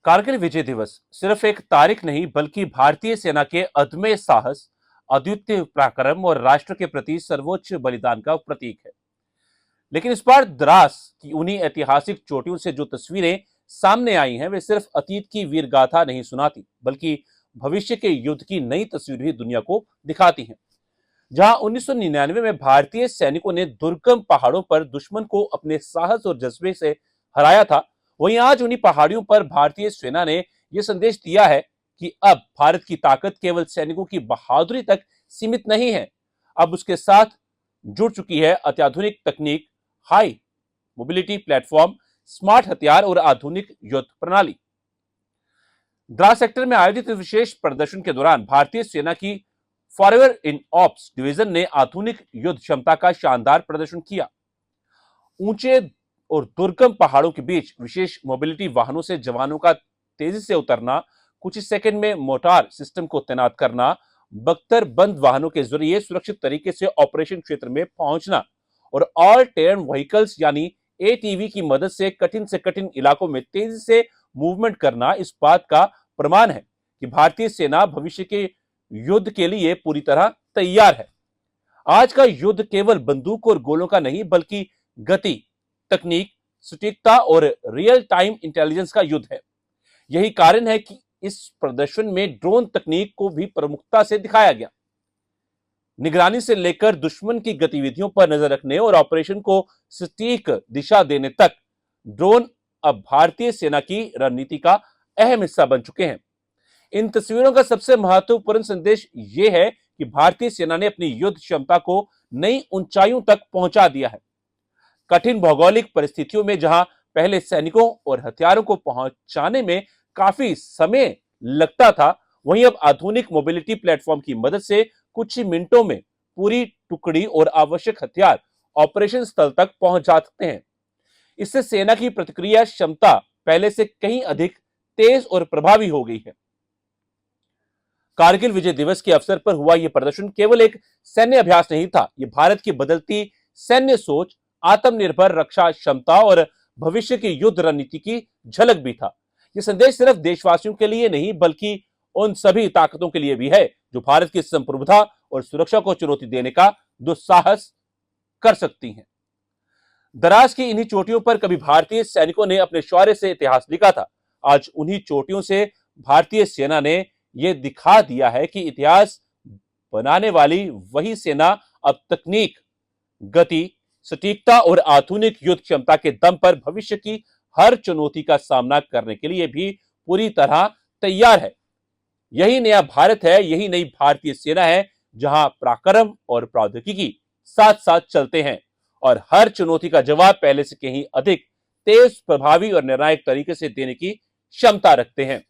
कारगिल विजय दिवस सिर्फ एक तारीख नहीं बल्कि भारतीय सेना के अदम्य साहस, अद्वितीय पराक्रम और राष्ट्र के प्रति सर्वोच्च बलिदान का प्रतीक है। लेकिन इस बार द्रास की उन्हीं ऐतिहासिक चोटियों से जो तस्वीरें सामने आई हैं, वे सिर्फ अतीत की वीर गाथा नहीं सुनाती, बल्कि भविष्य के युद्ध की नई तस्वीर भी दुनिया को दिखाती हैं। जहां 1999 में भारतीय सैनिकों ने दुर्गम पहाड़ों पर दुश्मन को अपने साहस और जज्बे से हराया था, वहीं आज उन्हीं पहाड़ियों पर भारतीय सेना ने यह संदेश दिया है कि अब भारत की ताकत केवल सैनिकों की बहादुरी तक सीमित नहीं है। अब उसके साथ जुड़ चुकी है अत्याधुनिक तकनीक, हाई मोबिलिटी प्लेटफॉर्म, स्मार्ट हथियार और आधुनिक युद्ध प्रणाली। द्रास सेक्टर में आयोजित विशेष प्रदर्शन के दौरान भारतीय सेना की फॉरवर्ड इन ऑप्स डिवीजन ने आधुनिक युद्ध क्षमता का शानदार प्रदर्शन किया। ऊंचे और दुर्गम पहाड़ों के बीच विशेष मोबिलिटी वाहनों से जवानों का तेजी से उतरना, कुछ ही सेकंड में मोटार सिस्टम को तैनात करना, बख्तर बंद वाहनों के जरिए सुरक्षित तरीके से ऑपरेशन क्षेत्र में पहुंचना और ऑल टेरेन व्हीकल्स यानी एटीवी की मदद से कठिन इलाकों में तेजी से मूवमेंट करना इस बात का प्रमाण है कि भारतीय सेना भविष्य के युद्ध के लिए पूरी तरह तैयार है। आज का युद्ध केवल बंदूक और गोलों का नहीं बल्कि गति, तकनीक, सटीकता और रियल टाइम इंटेलिजेंस का युद्ध है। यही कारण है कि इस प्रदर्शन में ड्रोन तकनीक को भी प्रमुखता से दिखाया गया। निगरानी से लेकर दुश्मन की गतिविधियों पर नजर रखने और ऑपरेशन को सटीक दिशा देने तक ड्रोन अब भारतीय सेना की रणनीति का अहम हिस्सा बन चुके हैं। इन तस्वीरों का सबसे महत्वपूर्ण संदेश यह है कि भारतीय सेना ने अपनी युद्ध क्षमता को नई ऊंचाइयों तक पहुंचा दिया है। कठिन भौगोलिक परिस्थितियों में जहां पहले सैनिकों और हथियारों को पहुंचाने में काफी समय लगता था, वहीं अब आधुनिक मोबिलिटी प्लेटफॉर्म की मदद से कुछ ही मिनटों में पूरी टुकड़ी और आवश्यक हथियार ऑपरेशन स्थल तक पहुंच जाते हैं। इससे सेना की प्रतिक्रिया क्षमता पहले से कहीं अधिक तेज और प्रभावी हो गई है। कारगिल विजय दिवस के अवसर पर हुआ यह प्रदर्शन केवल एक सैन्य अभ्यास नहीं था, यह भारत की बदलती सैन्य सोच, आत्मनिर्भर रक्षा क्षमता और भविष्य की युद्ध रणनीति की झलक भी था। यह संदेश सिर्फ देशवासियों के लिए नहीं बल्कि उन सभी ताकतों के लिए भी है जो भारत की संप्रभुता और सुरक्षा को चुनौती देने का दुस्साहस कर सकती हैं। द्रास की इन्हीं चोटियों पर कभी भारतीय सैनिकों ने अपने शौर्य से इतिहास लिखा था। आज उन्हीं चोटियों से भारतीय सेना ने यह दिखा दिया है कि इतिहास बनाने वाली वही सेना अब तकनीक, गति, सटीकता और आधुनिक युद्ध क्षमता के दम पर भविष्य की हर चुनौती का सामना करने के लिए भी पूरी तरह तैयार है। यही नया भारत है, यही नई भारतीय सेना है जहां पराक्रम और प्रौद्योगिकी साथ साथ चलते हैं और हर चुनौती का जवाब पहले से कहीं अधिक तेज, प्रभावी और निर्णायक तरीके से देने की क्षमता रखते हैं।